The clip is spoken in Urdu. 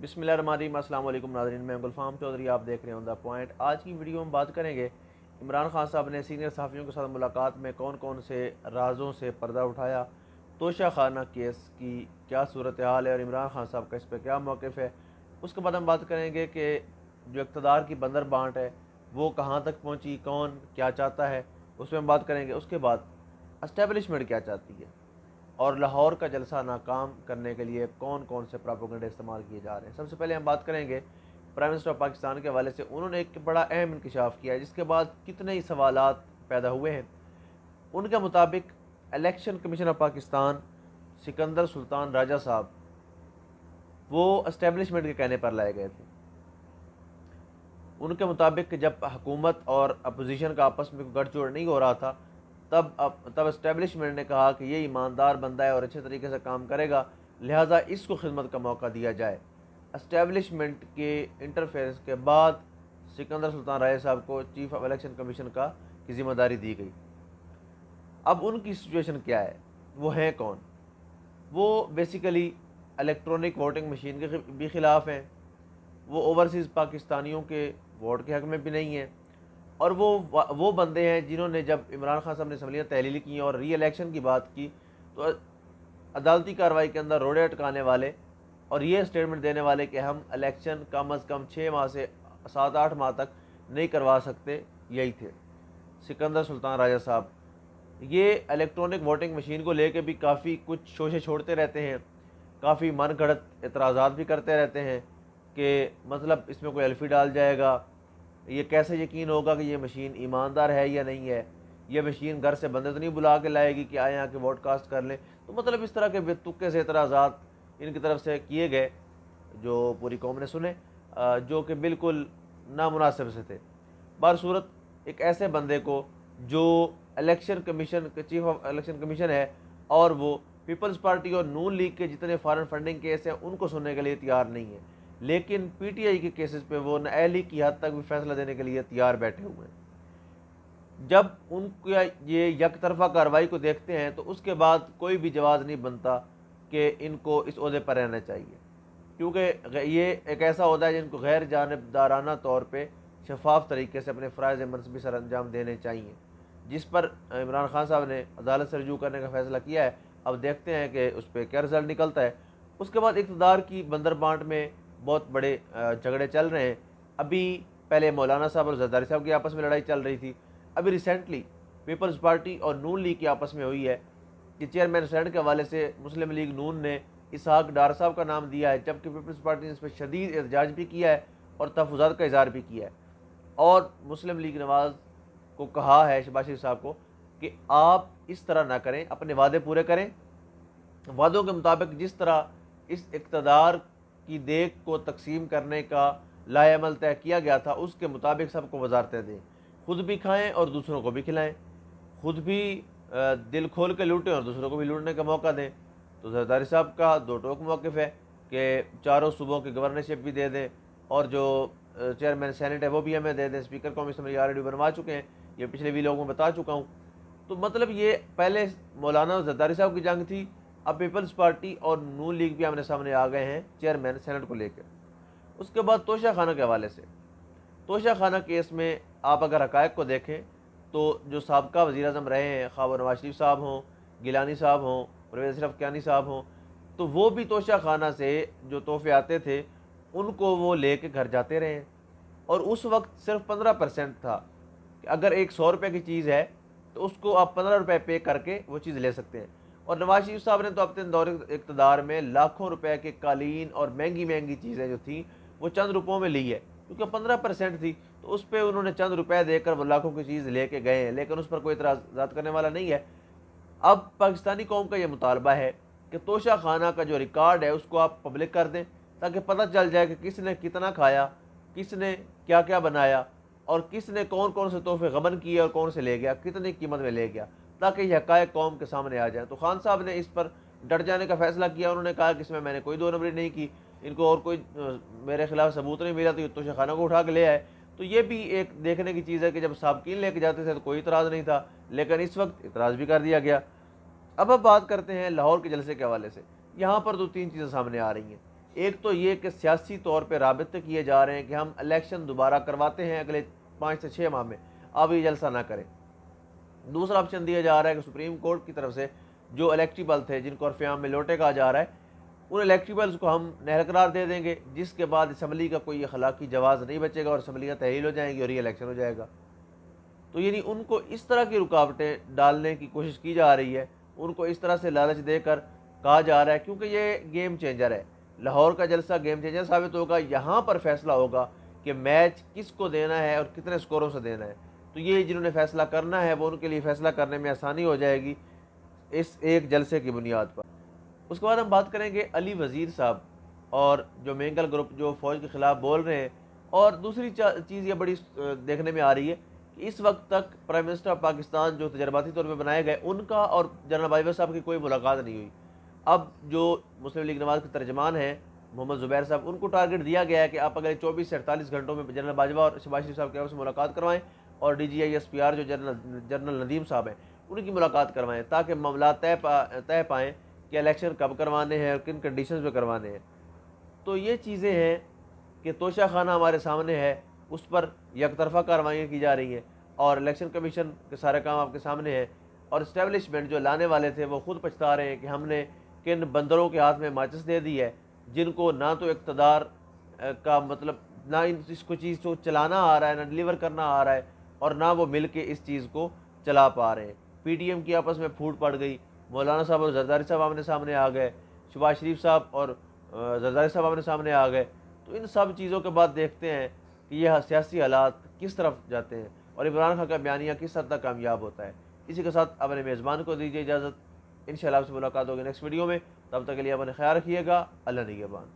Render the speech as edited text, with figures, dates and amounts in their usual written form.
بسم اللہ الرحمن الرحیم۔ السلام علیکم ناظرین، میں گلفام چودھری، آپ دیکھ رہے ہیں آن دا پوائنٹ۔ آج کی ویڈیو میں بات کریں گے عمران خان صاحب نے سینئر صحافیوں کے ساتھ ملاقات میں کون کون سے رازوں سے پردہ اٹھایا، توشہ خانہ کیس کی کیا صورتحال ہے اور عمران خان صاحب کا اس پہ کیا موقف ہے۔ اس کے بعد ہم بات کریں گے کہ جو اقتدار کی بندر بانٹ ہے وہ کہاں تک پہنچی، کون کیا چاہتا ہے، اس پہ ہم بات کریں گے۔ اس کے بعد اسٹیبلشمنٹ کیا چاہتی ہے اور لاہور کا جلسہ ناکام کرنے کے لیے کون کون سے پراپوگنڈے استعمال کیے جا رہے ہیں۔ سب سے پہلے ہم بات کریں گے پرائم منسٹر آف پاکستان کے حوالے سے۔ انہوں نے ایک بڑا اہم انکشاف کیا ہے جس کے بعد کتنے ہی سوالات پیدا ہوئے ہیں۔ ان کے مطابق election commission of Pakistan Sikandar Sultan Raja صاحب وہ اسٹیبلشمنٹ کے کہنے پر لائے گئے تھے۔ ان کے مطابق جب حکومت اور اپوزیشن کا آپس میں گڑھ جوڑ نہیں ہو رہا تھا تب اسٹیبلشمنٹ نے کہا کہ یہ ایماندار بندہ ہے اور اچھے طریقے سے کام کرے گا، لہٰذا اس کو خدمت کا موقع دیا جائے۔ اسٹیبلشمنٹ کے انٹرفیئرنس کے بعد سکندر سلطان رائے صاحب کو چیف آف الیکشن کمیشن کی ذمہ داری دی گئی۔ اب ان کی سچویشن کیا ہے، وہ ہیں کون؟ وہ بیسیکلی الیکٹرانک ووٹنگ مشین کے بھی خلاف ہیں، وہ اوورسیز پاکستانیوں کے ووٹ کے حق میں بھی نہیں ہیں، اور وہ بندے ہیں جنہوں نے جب عمران خان صاحب نے اسمبلیاں تحلیل کی اور ری الیکشن کی بات کی تو عدالتی کارروائی کے اندر روڑے اٹکانے والے اور یہ اسٹیٹمنٹ دینے والے کہ ہم الیکشن کم از کم 6 ماہ سے 7-8 ماہ تک نہیں کروا سکتے، یہی تھے سکندر سلطان راجہ صاحب۔ یہ الیکٹرانک ووٹنگ مشین کو لے کے بھی کافی کچھ شوشے چھوڑتے رہتے ہیں، کافی من گھڑت اعتراضات بھی کرتے رہتے ہیں کہ مطلب اس میں کوئی الفی ڈال جائے گا، یہ کیسے یقین ہوگا کہ یہ مشین ایماندار ہے یا نہیں ہے، یہ مشین گھر سے بندے تو نہیں بلا کے لائے گی کہ آئیں آ کے ووٹ کاسٹ کر لیں۔ تو مطلب اس طرح کے بے تکے سے اعتراضات ان کی طرف سے کیے گئے جو پوری قوم نے سنے، جو کہ بالکل نامناسب سے تھے۔ بہرصورت ایک ایسے بندے کو جو election commission chief of election commission ہے اور وہ پیپلز پارٹی اور نون لیگ کے جتنے فارن فنڈنگ کیس ہیں ان کو سننے کے لیے تیار نہیں ہے، لیکن پی ٹی آئی کے کیسز پہ وہ نااہلی کی حد تک بھی فیصلہ دینے کے لیے تیار بیٹھے ہوئے ہیں۔ جب ان کا یہ یک طرفہ کارروائی کو دیکھتے ہیں تو اس کے بعد کوئی بھی جواز نہیں بنتا کہ ان کو اس عہدے پر رہنا چاہیے، کیونکہ یہ ایک ایسا عہدہ ہے جن کو غیر جانبدارانہ طور پہ شفاف طریقے سے اپنے فرائض منصبی سر انجام دینے چاہیے، جس پر عمران خان صاحب نے عدالت سے رجوع کرنے کا فیصلہ کیا ہے۔ اب دیکھتے ہیں کہ اس پہ کیا رزلٹ نکلتا ہے۔ اس کے بعد اقتدار کی بندر بانٹ میں بہت بڑے جھگڑے چل رہے ہیں۔ ابھی پہلے مولانا صاحب اور زرداری صاحب کی آپس میں لڑائی چل رہی تھی، ابھی ریسنٹلی پیپلز پارٹی اور نون لیگ کی آپس میں ہوئی ہے کہ چیئرمین سینٹ کے حوالے سے مسلم لیگ نون نے اسحاق ڈار صاحب کا نام دیا ہے، جبکہ پیپلز پارٹی نے اس پہ شدید احتجاج بھی کیا ہے اور تحفظات کا اظہار بھی کیا ہے، اور مسلم لیگ نواز کو کہا ہے، شہباز شریف صاحب کو، کہ آپ اس طرح نہ کریں، اپنے وعدے پورے کریں، وعدوں کے مطابق جس طرح اس اقتدار کی دیکھ کو تقسیم کرنے کا لائحہ عمل طے کیا گیا تھا اس کے مطابق سب کو وزارتیں دیں، خود بھی کھائیں اور دوسروں کو بھی کھلائیں، خود بھی دل کھول کے لوٹیں اور دوسروں کو بھی لوٹنے کا موقع دیں۔ تو زرداری صاحب کا دو ٹوک موقف ہے کہ چاروں صوبوں کی گورنرشپ بھی دے دیں اور جو چیئرمین سینٹ ہے وہ بھی ہمیں دے دیں، اسپیکر قومی اسمبلی آلریڈی بنوا چکے ہیں، یہ پچھلے بھی لوگوں میں بتا چکا ہوں۔ تو مطلب یہ پہلے مولانا زرداری صاحب کی جنگ تھی، اب پیپلز پارٹی اور نون لیگ بھی آمنے سامنے آ گئے ہیں چیئرمین سینٹ کو لے کے۔ اس کے بعد توشہ خانہ کے حوالے سے، توشہ خانہ کیس میں آپ اگر حقائق کو دیکھیں تو جو سابقہ وزیر اعظم رہے ہیں، خواہ وہ نواز شریف صاحب ہوں، گیلانی صاحب ہوں، پرویز اشرف کیانی صاحب ہوں، تو وہ بھی توشہ خانہ سے جو تحفے آتے تھے ان کو وہ لے کے گھر جاتے رہے ہیں، اور اس وقت صرف 15% تھا کہ اگر ایک 100 روپے کی چیز ہے تو اس کو آپ 15 روپے پے کر کے وہ چیز لے سکتے ہیں، اور نواز شریف صاحب نے تو اپنے دور اقتدار میں لاکھوں روپے کے قالین اور مہنگی مہنگی چیزیں جو تھیں وہ چند روپوں میں لی ہے، کیونکہ 15% تھی، تو اس پہ انہوں نے چند روپے دے کر وہ لاکھوں کی چیز لے کے گئے ہیں، لیکن اس پر کوئی اعتراضات کرنے والا نہیں ہے۔ اب پاکستانی قوم کا یہ مطالبہ ہے کہ توشہ خانہ کا جو ریکارڈ ہے اس کو آپ پبلک کر دیں تاکہ پتہ چل جائے کہ کس نے کتنا کھایا، کس نے کیا کیا بنایا، اور کس نے کون کون سے تحفے غبن کیے اور کون سے لے گیا، کتنی قیمت میں لے گیا، تاکہ یہ حقائق قوم کے سامنے آ جائیں۔ تو خان صاحب نے اس پر ڈٹ جانے کا فیصلہ کیا، انہوں نے کہا کہ اس میں نے کوئی دو نمبری نہیں کی، ان کو اور کوئی میرے خلاف ثبوت نہیں ملا تو یہ توشہ خانہ کو اٹھا کے لے آئے۔ تو یہ بھی ایک دیکھنے کی چیز ہے کہ جب سابقین لے کے جاتے تھے تو کوئی اعتراض نہیں تھا، لیکن اس وقت اعتراض بھی کر دیا گیا۔ اب بات کرتے ہیں لاہور کے جلسے کے حوالے سے۔ یہاں پر 2-3 چیزیں سامنے آ رہی ہیں۔ ایک تو یہ کہ سیاسی طور پہ رابطے کیے جا رہے ہیں کہ ہم الیکشن دوبارہ کرواتے ہیں اگلے 5 سے 6 ماہ میں، اب یہ جلسہ نہ کریں۔ دوسرا آپشن دیا جا رہا ہے کہ سپریم کورٹ کی طرف سے جو الیکٹیبل تھے، جن کو عرف عام میں لوٹے کہا جا رہا ہے، ان الیکٹیبلز کو ہم نہر قرار دے دیں گے، جس کے بعد اسمبلی کا کوئی اخلاقی جواز نہیں بچے گا اور اسمبلیاں تحلیل ہو جائیں گی اور ری الیکشن ہو جائے گا۔ تو یعنی ان کو اس طرح کی رکاوٹیں ڈالنے کی کوشش کی جا رہی ہے، ان کو اس طرح سے لالچ دے کر کہا جا رہا ہے، کیونکہ یہ گیم چینجر ہے۔ لاہور کا جلسہ گیم چینجر ثابت ہوگا، یہاں پر فیصلہ ہوگا کہ میچ کس کو دینا ہے اور کتنے سکوروں سے دینا ہے۔ تو یہ جنہوں نے فیصلہ کرنا ہے وہ ان کے لیے فیصلہ کرنے میں آسانی ہو جائے گی اس ایک جلسے کی بنیاد پر۔ اس کے بعد ہم بات کریں گے علی وزیر صاحب اور جو مینگل گروپ جو فوج کے خلاف بول رہے ہیں، اور دوسری چیز یہ بڑی دیکھنے میں آ رہی ہے کہ اس وقت تک پرائم منسٹر آف پاکستان جو تجرباتی طور پہ بنائے گئے، ان کا اور جنرل باجوہ صاحب کی کوئی ملاقات نہیں ہوئی۔ اب جو مسلم لیگ نواز کے ترجمان ہیں محمد زبیر صاحب، ان کو ٹارگٹ دیا گیا ہے کہ آپ اگلے 24 سے 48 گھنٹوں میں جنرل باجوہ اور شہباز شریف صاحب کے سے ملاقات کروائیں، اور D G I S P R جو جنرل ندیم صاحب ہیں ان کی ملاقات کروائیں، تاکہ معاملات طے پائیں کہ الیکشن کب کروانے ہیں اور کن کنڈیشنز پہ کروانے ہیں۔ تو یہ چیزیں ہیں کہ توشہ خانہ ہمارے سامنے ہے، اس پر یک طرفہ کارروائیاں کی جا رہی ہیں، اور الیکشن کمیشن کے سارے کام آپ کے سامنے ہیں، اور اسٹیبلشمنٹ جو لانے والے تھے وہ خود پچھتا رہے ہیں کہ ہم نے کن بندروں کے ہاتھ میں ماچس دے دی ہے، جن کو نہ تو اقتدار کا مطلب، نہ اس کو چیز کو چلانا آ رہا ہے، نہ ڈیلیور کرنا آ رہا ہے، اور نہ وہ مل کے اس چیز کو چلا پا رہے ہیں۔ پی ٹی ایم کی آپس میں پھوٹ پڑ گئی، مولانا صاحب اور زرداری صاحب آمنے سامنے آ گئے، شہباز شریف صاحب اور زرداری صاحب آمنے سامنے آ گئے۔ تو ان سب چیزوں کے بعد دیکھتے ہیں کہ یہ سیاسی حالات کس طرف جاتے ہیں اور عمران خان کا بیانیہ کس حد تک کامیاب ہوتا ہے۔ اسی کے ساتھ اپنے میزبان کو دیجیے اجازت، انشاءاللہ آپ سے ملاقات ہوگی نیکسٹ ویڈیو میں، تب تک کے لیے اپنے خیال رکھیے گا۔ اللہ نگہبان۔